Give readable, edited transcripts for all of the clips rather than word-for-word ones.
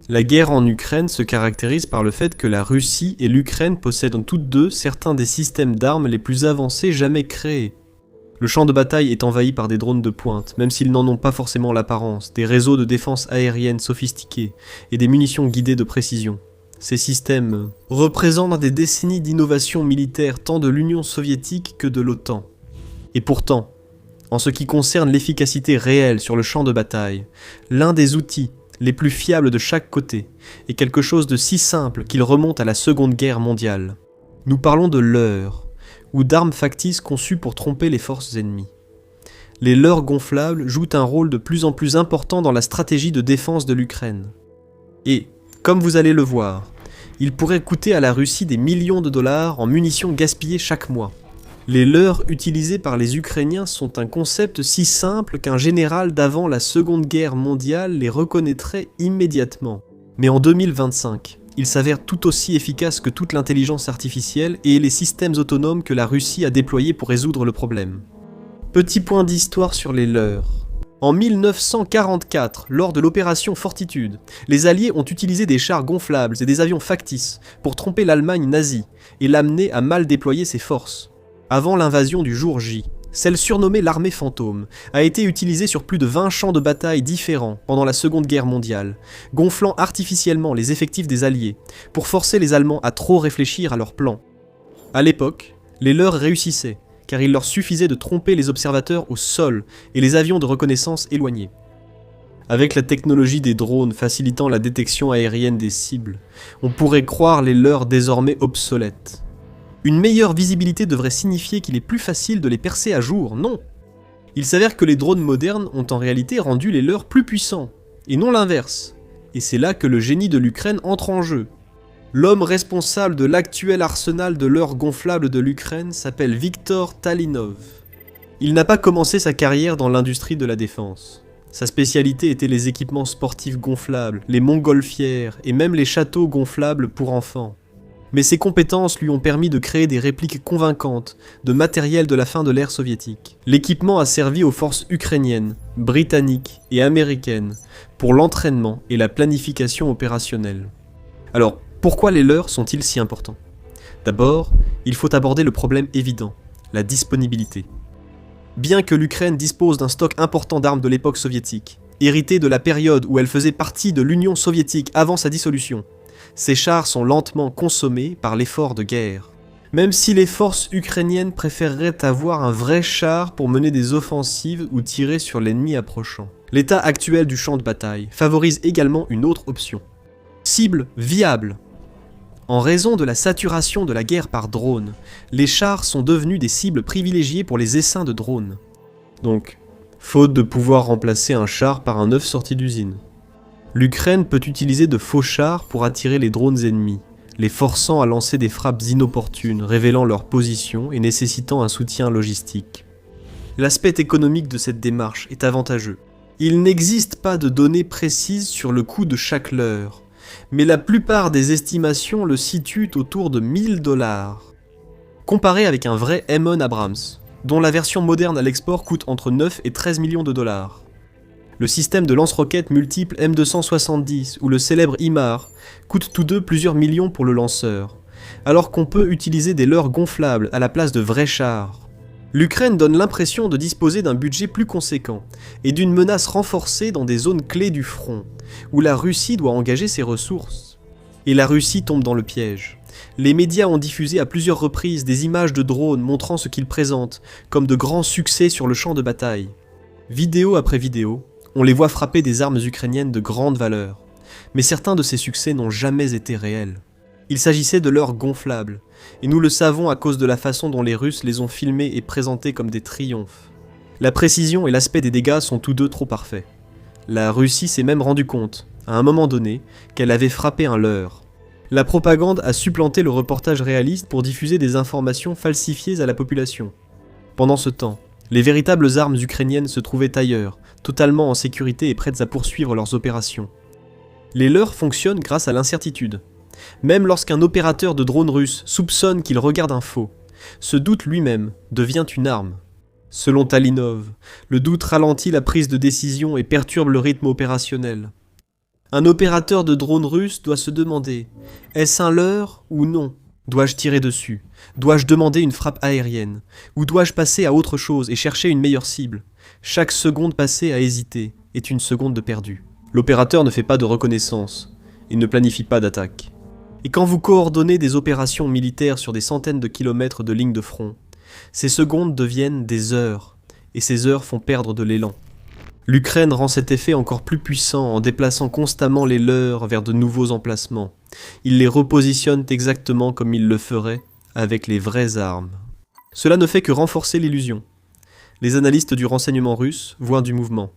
La guerre en Ukraine se caractérise par le fait que la Russie et l'Ukraine possèdent toutes deux certains des systèmes d'armes les plus avancés jamais créés. Le champ de bataille est envahi par des drones de pointe, même s'ils n'en ont pas forcément l'apparence, des réseaux de défense aérienne sophistiqués et des munitions guidées de précision. Ces systèmes représentent des décennies d'innovation militaire tant de l'Union soviétique que de l'OTAN. Et pourtant, en ce qui concerne l'efficacité réelle sur le champ de bataille, l'un des outils les plus fiables de chaque côté est quelque chose de si simple qu'il remonte à la Seconde Guerre mondiale. Nous parlons de leurres, ou d'armes factices conçues pour tromper les forces ennemies. Les leurres gonflables jouent un rôle de plus en plus important dans la stratégie de défense de l'Ukraine. Et, comme vous allez le voir, ils pourraient coûter à la Russie des millions de dollars en munitions gaspillées chaque mois. Les leurres utilisés par les Ukrainiens sont un concept si simple qu'un général d'avant la Seconde Guerre mondiale les reconnaîtrait immédiatement. Mais en 2025, ils s'avèrent tout aussi efficaces que toute l'intelligence artificielle et les systèmes autonomes que la Russie a déployés pour résoudre le problème. Petit point d'histoire sur les leurres. En 1944, lors de l'opération Fortitude, les Alliés ont utilisé des chars gonflables et des avions factices pour tromper l'Allemagne nazie et l'amener à mal déployer ses forces. Avant l'invasion du jour J, celle surnommée l'armée fantôme a été utilisée sur plus de 20 champs de bataille différents pendant la Seconde Guerre mondiale, gonflant artificiellement les effectifs des Alliés pour forcer les Allemands à trop réfléchir à leurs plans. À l'époque, les leurs réussissaient, car il leur suffisait de tromper les observateurs au sol et les avions de reconnaissance éloignés. Avec la technologie des drones facilitant la détection aérienne des cibles, on pourrait croire les leurs désormais obsolètes. Une meilleure visibilité devrait signifier qu'il est plus facile de les percer à jour, non. Il s'avère que les drones modernes ont en réalité rendu les leurs plus puissants, et non l'inverse. Et c'est là que le génie de l'Ukraine entre en jeu. L'homme responsable de l'actuel arsenal de leurres gonflables de l'Ukraine s'appelle Viktor Talinov. Il n'a pas commencé sa carrière dans l'industrie de la défense. Sa spécialité était les équipements sportifs gonflables, les montgolfières et même les châteaux gonflables pour enfants. Mais ses compétences lui ont permis de créer des répliques convaincantes de matériel de la fin de l'ère soviétique. L'équipement a servi aux forces ukrainiennes, britanniques et américaines pour l'entraînement et la planification opérationnelle. Alors, pourquoi les leurs sont-ils si importants ? D'abord, il faut aborder le problème évident, la disponibilité. Bien que l'Ukraine dispose d'un stock important d'armes de l'époque soviétique, hérité de la période où elle faisait partie de l'Union soviétique avant sa dissolution, ces chars sont lentement consommés par l'effort de guerre. Même si les forces ukrainiennes préféreraient avoir un vrai char pour mener des offensives ou tirer sur l'ennemi approchant. L'état actuel du champ de bataille favorise également une autre option. Cible viable. En raison de la saturation de la guerre par drone, les chars sont devenus des cibles privilégiées pour les essaims de drones. Donc, faute de pouvoir remplacer un char par un œuf sorti d'usine. L'Ukraine peut utiliser de faux chars pour attirer les drones ennemis, les forçant à lancer des frappes inopportunes, révélant leur position et nécessitant un soutien logistique. L'aspect économique de cette démarche est avantageux. Il n'existe pas de données précises sur le coût de chaque leurre, mais la plupart des estimations le situent autour de 1000 $. Comparé avec un vrai M1 Abrams, dont la version moderne à l'export coûte entre 9 et 13 millions de dollars. Le système de lance-roquettes multiples M270 ou le célèbre HIMARS coûtent tous deux plusieurs millions pour le lanceur, alors qu'on peut utiliser des leurres gonflables à la place de vrais chars. L'Ukraine donne l'impression de disposer d'un budget plus conséquent et d'une menace renforcée dans des zones clés du front, où la Russie doit engager ses ressources. Et la Russie tombe dans le piège. Les médias ont diffusé à plusieurs reprises des images de drones montrant ce qu'ils présentent comme de grands succès sur le champ de bataille. Vidéo après vidéo, on les voit frapper des armes ukrainiennes de grande valeur, mais certains de ces succès n'ont jamais été réels. Il s'agissait de leurres gonflables, et nous le savons à cause de la façon dont les Russes les ont filmés et présentés comme des triomphes. La précision et l'aspect des dégâts sont tous deux trop parfaits. La Russie s'est même rendu compte, à un moment donné, qu'elle avait frappé un leurre. La propagande a supplanté le reportage réaliste pour diffuser des informations falsifiées à la population. Pendant ce temps, les véritables armes ukrainiennes se trouvaient ailleurs, totalement en sécurité et prêtes à poursuivre leurs opérations. Les leurres fonctionnent grâce à l'incertitude. Même lorsqu'un opérateur de drone russe soupçonne qu'il regarde un faux, ce doute lui-même devient une arme. Selon Talinov, le doute ralentit la prise de décision et perturbe le rythme opérationnel. Un opérateur de drone russe doit se demander: est-ce un leurre ou non? Dois-je tirer dessus? Dois-je demander une frappe aérienne? Ou dois-je passer à autre chose et chercher une meilleure cible? Chaque seconde passée à hésiter est une seconde de perdu. L'opérateur ne fait pas de reconnaissance et ne planifie pas d'attaque. Et quand vous coordonnez des opérations militaires sur des centaines de kilomètres de ligne de front, ces secondes deviennent des heures, et ces heures font perdre de l'élan. L'Ukraine rend cet effet encore plus puissant en déplaçant constamment les leurs vers de nouveaux emplacements. Ils les repositionnent exactement comme ils le feraient avec les vraies armes. Cela ne fait que renforcer l'illusion. Les analystes du renseignement russe voient du mouvement.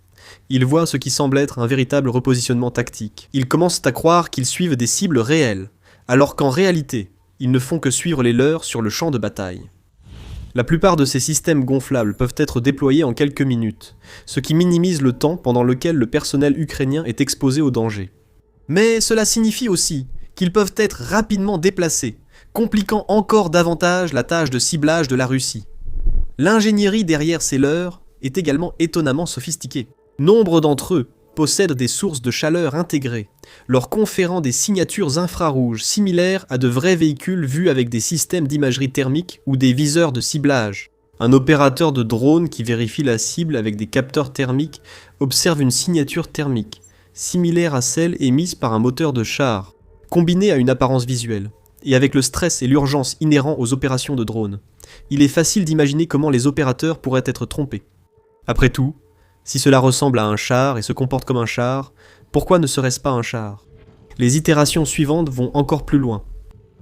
Ils voient ce qui semble être un véritable repositionnement tactique. Ils commencent à croire qu'ils suivent des cibles réelles, alors qu'en réalité, ils ne font que suivre les leurs sur le champ de bataille. La plupart de ces systèmes gonflables peuvent être déployés en quelques minutes, ce qui minimise le temps pendant lequel le personnel ukrainien est exposé au danger. Mais cela signifie aussi qu'ils peuvent être rapidement déplacés, compliquant encore davantage la tâche de ciblage de la Russie. L'ingénierie derrière ces leurres est également étonnamment sophistiquée. Nombre d'entre eux possèdent des sources de chaleur intégrées, leur conférant des signatures infrarouges similaires à de vrais véhicules vus avec des systèmes d'imagerie thermique ou des viseurs de ciblage. Un opérateur de drone qui vérifie la cible avec des capteurs thermiques observe une signature thermique, similaire à celle émise par un moteur de char, combinée à une apparence visuelle. Et avec le stress et l'urgence inhérents aux opérations de drone, il est facile d'imaginer comment les opérateurs pourraient être trompés. Après tout, si cela ressemble à un char et se comporte comme un char, pourquoi ne serait-ce pas un char? Les itérations suivantes vont encore plus loin.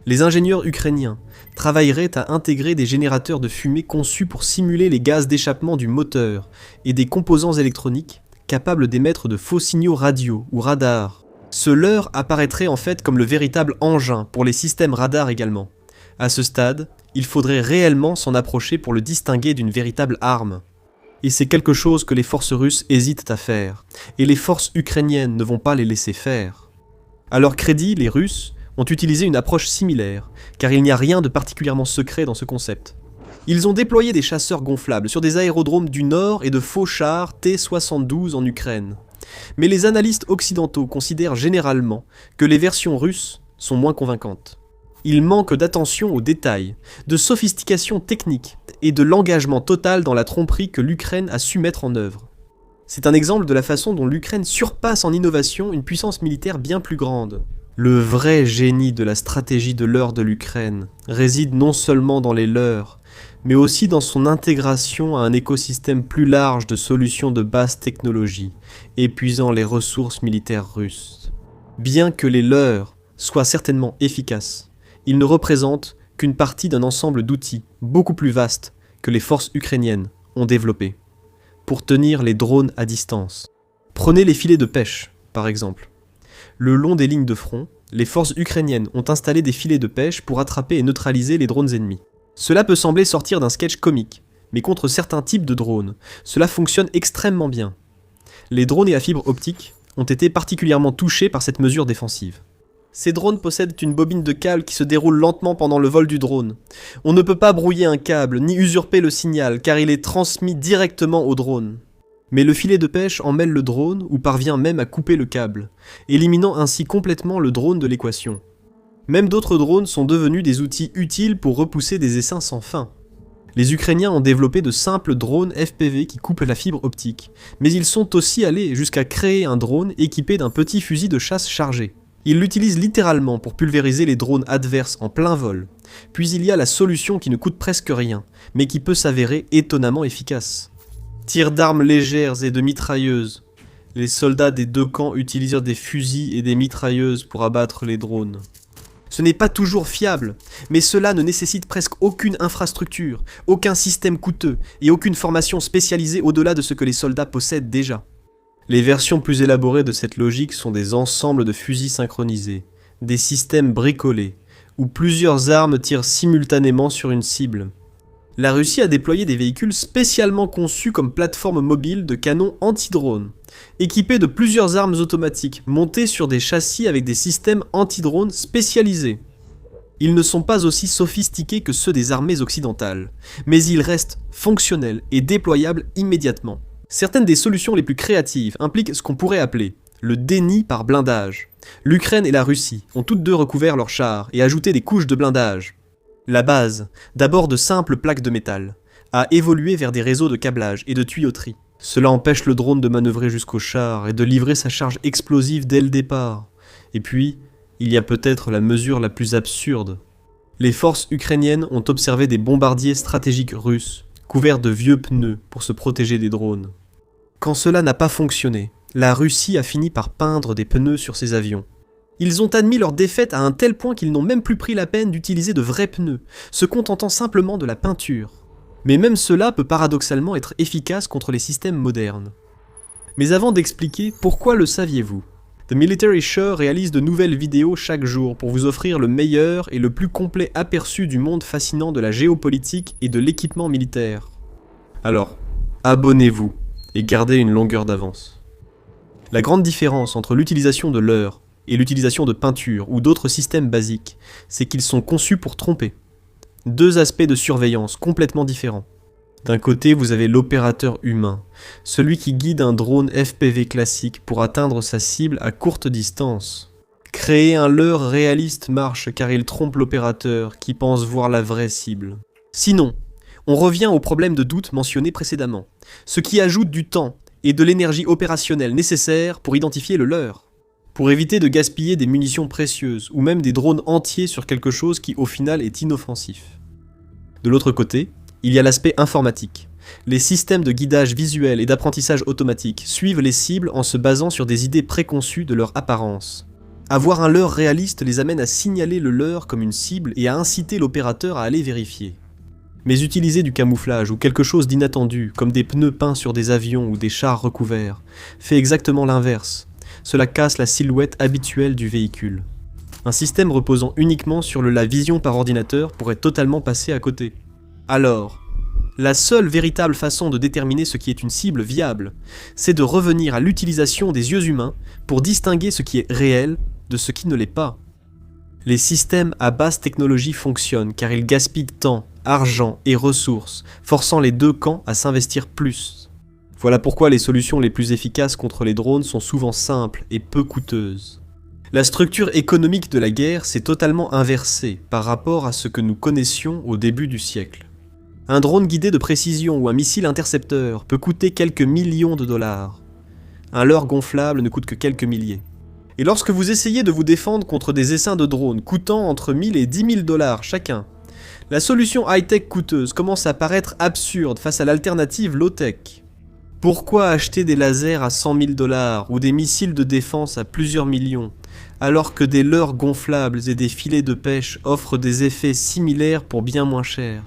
Les ingénieurs ukrainiens travailleraient à intégrer des générateurs de fumée conçus pour simuler les gaz d'échappement du moteur et des composants électroniques capables d'émettre de faux signaux radio ou radar. Ce leurre apparaîtrait en fait comme le véritable engin pour les systèmes radars également. À ce stade, il faudrait réellement s'en approcher pour le distinguer d'une véritable arme. Et c'est quelque chose que les forces russes hésitent à faire, et les forces ukrainiennes ne vont pas les laisser faire. À leur crédit, les Russes ont utilisé une approche similaire, car il n'y a rien de particulièrement secret dans ce concept. Ils ont déployé des chasseurs gonflables sur des aérodromes du Nord et de faux chars T-72 en Ukraine. Mais les analystes occidentaux considèrent généralement que les versions russes sont moins convaincantes. Il manque d'attention aux détails, de sophistication technique et de l'engagement total dans la tromperie que l'Ukraine a su mettre en œuvre. C'est un exemple de la façon dont l'Ukraine surpasse en innovation une puissance militaire bien plus grande. Le vrai génie de la stratégie de leurre de l'Ukraine réside non seulement dans les leurres, mais aussi dans son intégration à un écosystème plus large de solutions de basse technologie, épuisant les ressources militaires russes. Bien que les leurres soient certainement efficaces, ils ne représentent qu'une partie d'un ensemble d'outils beaucoup plus vaste que les forces ukrainiennes ont développé pour tenir les drones à distance. Prenez les filets de pêche, par exemple. Le long des lignes de front, les forces ukrainiennes ont installé des filets de pêche pour attraper et neutraliser les drones ennemis. Cela peut sembler sortir d'un sketch comique, mais contre certains types de drones, cela fonctionne extrêmement bien. Les drones à fibre optique ont été particulièrement touchés par cette mesure défensive. Ces drones possèdent une bobine de câble qui se déroule lentement pendant le vol du drone. On ne peut pas brouiller un câble, ni usurper le signal, car il est transmis directement au drone. Mais le filet de pêche emmêle le drone ou parvient même à couper le câble, éliminant ainsi complètement le drone de l'équation. Même d'autres drones sont devenus des outils utiles pour repousser des essaims sans fin. Les Ukrainiens ont développé de simples drones FPV qui coupent la fibre optique, mais ils sont aussi allés jusqu'à créer un drone équipé d'un petit fusil de chasse chargé. Ils l'utilisent littéralement pour pulvériser les drones adverses en plein vol. Puis il y a la solution qui ne coûte presque rien, mais qui peut s'avérer étonnamment efficace. Tir d'armes légères et de mitrailleuses. Les soldats des deux camps utilisent des fusils et des mitrailleuses pour abattre les drones. Ce n'est pas toujours fiable, mais cela ne nécessite presque aucune infrastructure, aucun système coûteux et aucune formation spécialisée au-delà de ce que les soldats possèdent déjà. Les versions plus élaborées de cette logique sont des ensembles de fusils synchronisés, des systèmes bricolés, où plusieurs armes tirent simultanément sur une cible. La Russie a déployé des véhicules spécialement conçus comme plateforme mobile de canons anti-drones, équipés de plusieurs armes automatiques, montés sur des châssis avec des systèmes anti-drones spécialisés. Ils ne sont pas aussi sophistiqués que ceux des armées occidentales, mais ils restent fonctionnels et déployables immédiatement. Certaines des solutions les plus créatives impliquent ce qu'on pourrait appeler le déni par blindage. L'Ukraine et la Russie ont toutes deux recouvert leurs chars et ajouté des couches de blindage. La base, d'abord de simples plaques de métal, a évolué vers des réseaux de câblage et de tuyauterie. Cela empêche le drone de manœuvrer jusqu'au char et de livrer sa charge explosive dès le départ. Et puis, il y a peut-être la mesure la plus absurde. Les forces ukrainiennes ont observé des bombardiers stratégiques russes, couverts de vieux pneus pour se protéger des drones. Quand cela n'a pas fonctionné, la Russie a fini par peindre des pneus sur ses avions. Ils ont admis leur défaite à un tel point qu'ils n'ont même plus pris la peine d'utiliser de vrais pneus, se contentant simplement de la peinture. Mais même cela peut paradoxalement être efficace contre les systèmes modernes. Mais avant d'expliquer, pourquoi le saviez-vous ? The Military Show réalise de nouvelles vidéos chaque jour pour vous offrir le meilleur et le plus complet aperçu du monde fascinant de la géopolitique et de l'équipement militaire. Alors, abonnez-vous et gardez une longueur d'avance. La grande différence entre l'utilisation de leurre et l'utilisation de peinture ou d'autres systèmes basiques, c'est qu'ils sont conçus pour tromper. Deux aspects de surveillance complètement différents. D'un côté, vous avez l'opérateur humain, celui qui guide un drone FPV classique pour atteindre sa cible à courte distance. Créer un leurre réaliste marche car il trompe l'opérateur qui pense voir la vraie cible. Sinon, on revient au problème de doute mentionné précédemment, ce qui ajoute du temps et de l'énergie opérationnelle nécessaire pour identifier le leurre. Pour éviter de gaspiller des munitions précieuses ou même des drones entiers sur quelque chose qui au final est inoffensif. De l'autre côté, il y a l'aspect informatique. Les systèmes de guidage visuel et d'apprentissage automatique suivent les cibles en se basant sur des idées préconçues de leur apparence. Avoir un leurre réaliste les amène à signaler le leurre comme une cible et à inciter l'opérateur à aller vérifier. Mais utiliser du camouflage ou quelque chose d'inattendu, comme des pneus peints sur des avions ou des chars recouverts, fait exactement l'inverse. Cela casse la silhouette habituelle du véhicule. Un système reposant uniquement sur la vision par ordinateur pourrait totalement passer à côté. Alors, la seule véritable façon de déterminer ce qui est une cible viable, c'est de revenir à l'utilisation des yeux humains pour distinguer ce qui est réel de ce qui ne l'est pas. Les systèmes à basse technologie fonctionnent car ils gaspillent temps, argent et ressources, forçant les deux camps à s'investir plus. Voilà pourquoi les solutions les plus efficaces contre les drones sont souvent simples et peu coûteuses. La structure économique de la guerre s'est totalement inversée par rapport à ce que nous connaissions au début du siècle. Un drone guidé de précision ou un missile intercepteur peut coûter quelques millions de dollars. Un leurre gonflable ne coûte que quelques milliers. Et lorsque vous essayez de vous défendre contre des essaims de drones coûtant entre 1000 et 10 000 dollars chacun, la solution high-tech coûteuse commence à paraître absurde face à l'alternative low-tech. Pourquoi acheter des lasers à 100 000 dollars ou des missiles de défense à plusieurs millions, alors que des leurres gonflables et des filets de pêche offrent des effets similaires pour bien moins cher ?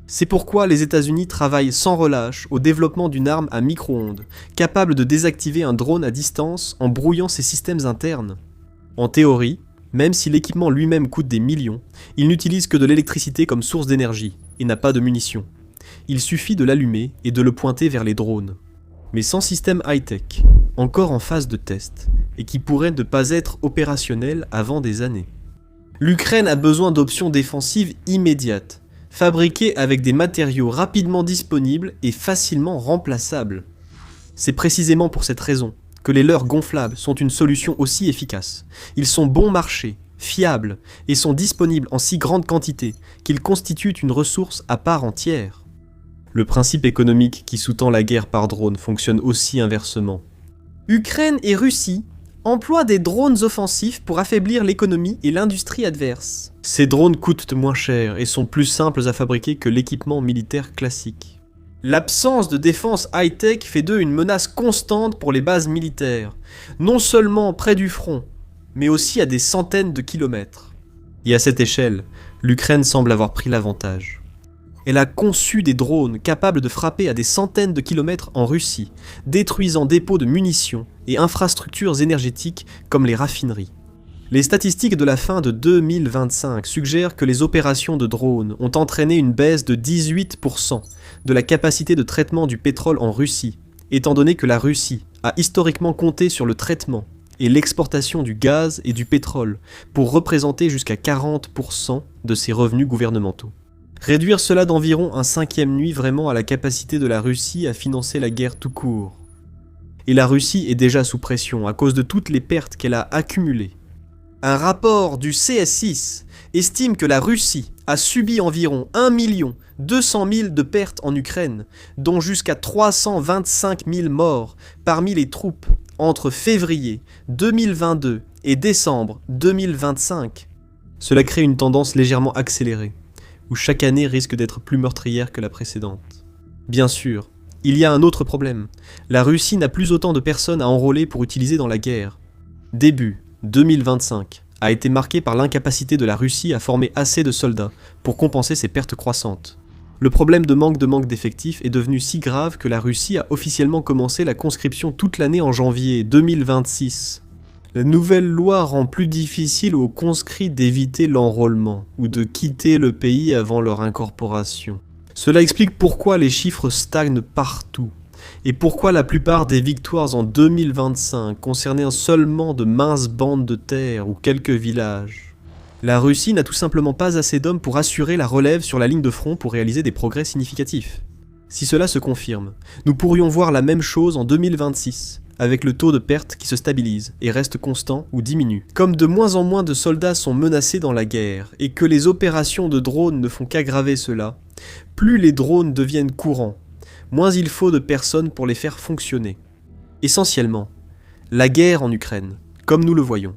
C'est pourquoi les États-Unis travaillent sans relâche au développement d'une arme à micro-ondes, capable de désactiver un drone à distance en brouillant ses systèmes internes. En théorie, même si l'équipement lui-même coûte des millions, il n'utilise que de l'électricité comme source d'énergie et n'a pas de munitions. Il suffit de l'allumer et de le pointer vers les drones. Mais sans système high-tech, encore en phase de test, et qui pourrait ne pas être opérationnel avant des années. L'Ukraine a besoin d'options défensives immédiates, fabriquées avec des matériaux rapidement disponibles et facilement remplaçables. C'est précisément pour cette raison que les leurres gonflables sont une solution aussi efficace. Ils sont bon marché, fiables, et sont disponibles en si grande quantité qu'ils constituent une ressource à part entière. Le principe économique qui sous-tend la guerre par drone fonctionne aussi inversement. Ukraine et Russie emploient des drones offensifs pour affaiblir l'économie et l'industrie adverse. Ces drones coûtent moins cher et sont plus simples à fabriquer que l'équipement militaire classique. L'absence de défense high-tech fait d'eux une menace constante pour les bases militaires, non seulement près du front, mais aussi à des centaines de kilomètres. Et à cette échelle, l'Ukraine semble avoir pris l'avantage. Elle a conçu des drones capables de frapper à des centaines de kilomètres en Russie, détruisant dépôts de munitions et infrastructures énergétiques comme les raffineries. Les statistiques de la fin de 2025 suggèrent que les opérations de drones ont entraîné une baisse de 18% de la capacité de traitement du pétrole en Russie, étant donné que la Russie a historiquement compté sur le traitement et l'exportation du gaz et du pétrole pour représenter jusqu'à 40% de ses revenus gouvernementaux. Réduire cela d'environ un cinquième nuit vraiment à la capacité de la Russie à financer la guerre tout court. Et la Russie est déjà sous pression à cause de toutes les pertes qu'elle a accumulées. Un rapport du CS6 estime que la Russie a subi environ 1 200 000 de pertes en Ukraine, dont jusqu'à 325 000 morts parmi les troupes entre février 2022 et décembre 2025. Cela crée une tendance légèrement accélérée, où chaque année risque d'être plus meurtrière que la précédente. Bien sûr, il y a un autre problème. La Russie n'a plus autant de personnes à enrôler pour utiliser dans la guerre. Début 2025 a été marqué par l'incapacité de la Russie à former assez de soldats pour compenser ses pertes croissantes. Le problème de manque d'effectifs est devenu si grave que la Russie a officiellement commencé la conscription toute l'année en janvier 2026. La nouvelle loi rend plus difficile aux conscrits d'éviter l'enrôlement ou de quitter le pays avant leur incorporation. Cela explique pourquoi les chiffres stagnent partout et pourquoi la plupart des victoires en 2025 concernaient seulement de minces bandes de terre ou quelques villages. La Russie n'a tout simplement pas assez d'hommes pour assurer la relève sur la ligne de front pour réaliser des progrès significatifs. Si cela se confirme, nous pourrions voir la même chose en 2026, avec le taux de perte qui se stabilise et reste constant ou diminue. Comme de moins en moins de soldats sont menacés dans la guerre et que les opérations de drones ne font qu'aggraver cela, plus les drones deviennent courants, moins il faut de personnes pour les faire fonctionner. Essentiellement, la guerre en Ukraine, comme nous le voyons,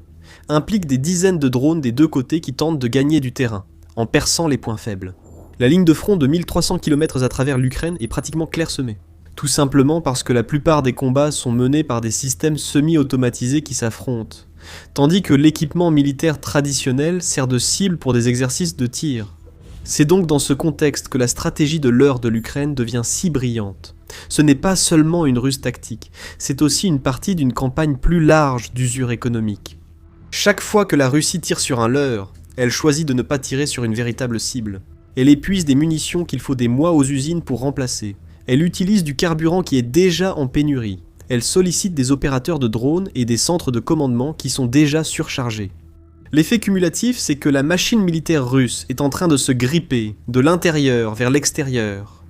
implique des dizaines de drones des deux côtés qui tentent de gagner du terrain, en perçant les points faibles. La ligne de front de 1300 km à travers l'Ukraine est pratiquement clairsemée. Tout simplement parce que la plupart des combats sont menés par des systèmes semi-automatisés qui s'affrontent, tandis que l'équipement militaire traditionnel sert de cible pour des exercices de tir. C'est donc dans ce contexte que la stratégie de l'heure de l'Ukraine devient si brillante. Ce n'est pas seulement une ruse tactique, c'est aussi une partie d'une campagne plus large d'usure économique. Chaque fois que la Russie tire sur un leurre, elle choisit de ne pas tirer sur une véritable cible. Elle épuise des munitions qu'il faut des mois aux usines pour remplacer. Elle utilise du carburant qui est déjà en pénurie. Elle sollicite des opérateurs de drones et des centres de commandement qui sont déjà surchargés. L'effet cumulatif, c'est que la machine militaire russe est en train de se gripper de l'intérieur vers l'extérieur.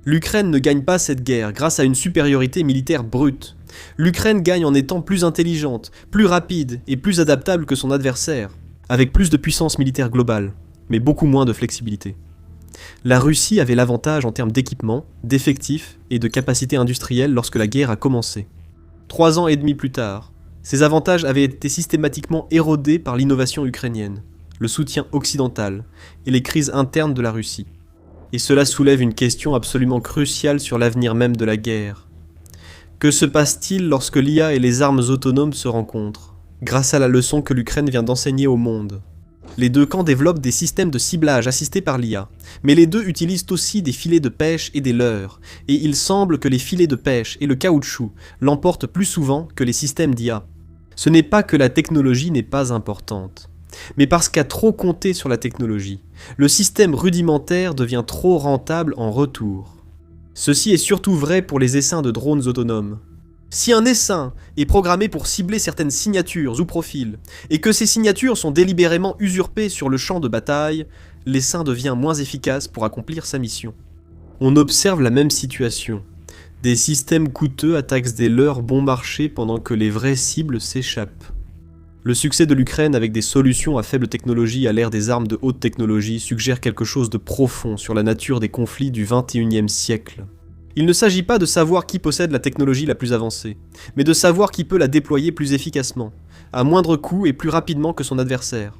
L'Ukraine ne gagne pas cette guerre grâce à une supériorité militaire brute. L'Ukraine gagne en étant plus intelligente, plus rapide et plus adaptable que son adversaire, avec plus de puissance militaire globale, mais beaucoup moins de flexibilité. La Russie avait l'avantage en termes d'équipement, d'effectifs et de capacité industrielle lorsque la guerre a commencé. 3 ans et demi plus tard, ces avantages avaient été systématiquement érodés par l'innovation ukrainienne, le soutien occidental et les crises internes de la Russie. Et cela soulève une question absolument cruciale sur l'avenir même de la guerre. Que se passe-t-il lorsque l'IA et les armes autonomes se rencontrent, grâce à la leçon que l'Ukraine vient d'enseigner au monde? Les deux camps développent des systèmes de ciblage assistés par l'IA, mais les deux utilisent aussi des filets de pêche et des leurres, et il semble que les filets de pêche et le caoutchouc l'emportent plus souvent que les systèmes d'IA. Ce n'est pas que la technologie n'est pas importante, mais parce qu'à trop compter sur la technologie, le système rudimentaire devient trop rentable en retour. Ceci est surtout vrai pour les essaims de drones autonomes. Si un essaim est programmé pour cibler certaines signatures ou profils, et que ces signatures sont délibérément usurpées sur le champ de bataille, l'essaim devient moins efficace pour accomplir sa mission. On observe la même situation. Des systèmes coûteux attaquent des leurres bon marché pendant que les vraies cibles s'échappent. Le succès de l'Ukraine avec des solutions à faible technologie à l'ère des armes de haute technologie suggère quelque chose de profond sur la nature des conflits du XXIe siècle. Il ne s'agit pas de savoir qui possède la technologie la plus avancée, mais de savoir qui peut la déployer plus efficacement, à moindre coût et plus rapidement que son adversaire.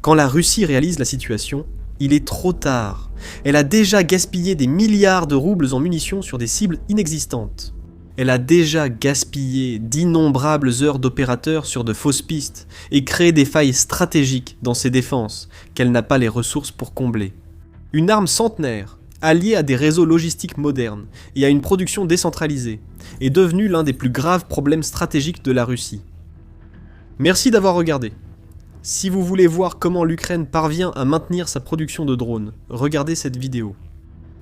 Quand la Russie réalise la situation, il est trop tard. Elle a déjà gaspillé des milliards de roubles en munitions sur des cibles inexistantes. Elle a déjà gaspillé d'innombrables heures d'opérateurs sur de fausses pistes et créé des failles stratégiques dans ses défenses qu'elle n'a pas les ressources pour combler. Une arme centenaire, alliée à des réseaux logistiques modernes et à une production décentralisée, est devenue l'un des plus graves problèmes stratégiques de la Russie. Merci d'avoir regardé. Si vous voulez voir comment l'Ukraine parvient à maintenir sa production de drones, regardez cette vidéo.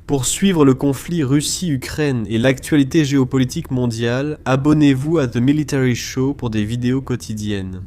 Pour suivre le conflit Russie-Ukraine et l'actualité géopolitique mondiale, abonnez-vous à The Military Show pour des vidéos quotidiennes.